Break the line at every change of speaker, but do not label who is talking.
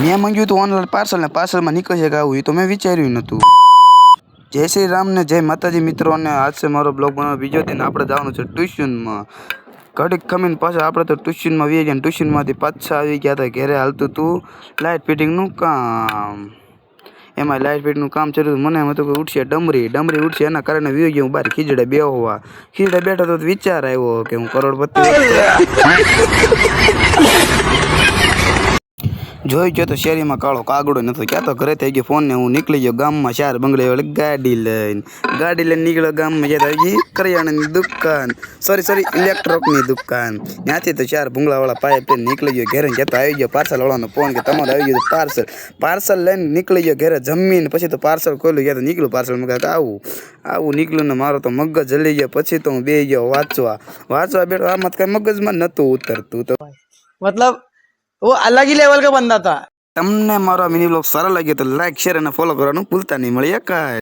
મેં મંગ્યું હતું online parcel ને પાર્સલમાં નીકળશે કે આવું એ તો મેં વિચાર્યું નહોતું. જય શ્રી રામ ને જય માતાજી મિત્રો, અને આજ છે મારો બ્લોગ બનાવવાનો બીજો દિન. આપણે જવાનું છે ટ્યુશનમાં. ઘડીક ખમીને પાછા આપણે તો ટ્યુશનમાં વી ગયા, ટ્યુશનમાંથી પાછા આવી ગયા હતા ઘરે. હાલતું હતું લાઇટ ફિટિંગનું કામ. એમાં લાઇટ ફિટિંગનું કામ ચાલ્યું. મને એમ હતું કે ઉઠશે ડમરી ઉઠશે, એના કારણે વી ગયો હું બહાર ખીજડે બેહવા. ખીજડે બેઠો તો વિચાર આવ્યો કે હું કરોડપતિ જોઈ ગયો તો શેરીમાં કાળો કાગડો નતો. ક્યાં તો ઘરે થઈ ગયો ફોન ને હું નીકળી ગયો ગામમાં. 4 બંગલે વાળી ગાડી લઈને નીકળ્યો ગામમાં. જ્યાં આવી ગઈ કરિયાણાની દુકાન, સોરી ઇલેક્ટ્રોકની દુકાન. ત્યાંથી તો 4 ભૂંગળાવાળા પાઇપ લઈને નીકળી ગયો ઘરે. ક્યાં તો આવી ગયો પાર્સલ વાળાનો ફોન કે તમારે આવી ગયું પાર્સલ લઈને નીકળી ગયો ઘરે. જમીને પછી તો પાર્સલ ખોલ્યું. ક્યાં તો નીકળ્યું પાર્સલ. મેં કહ્યું આવું નીકળ્યું ને મારો તો મગજ જલી ગયો. પછી તો હું બે ગયો વાંચવા બેઠો. આમાં કઈ મગજમાં નતું ઉતરતું. તો
मतलब वो अलग ही लेवल का बंदा था.
તમને મારો મિની બ્લોગ સારો લાગ્યો તો લાઈક, શેર અને ફોલો કરવાનું ભૂલતા નહીં. મળીએ કાંઈ.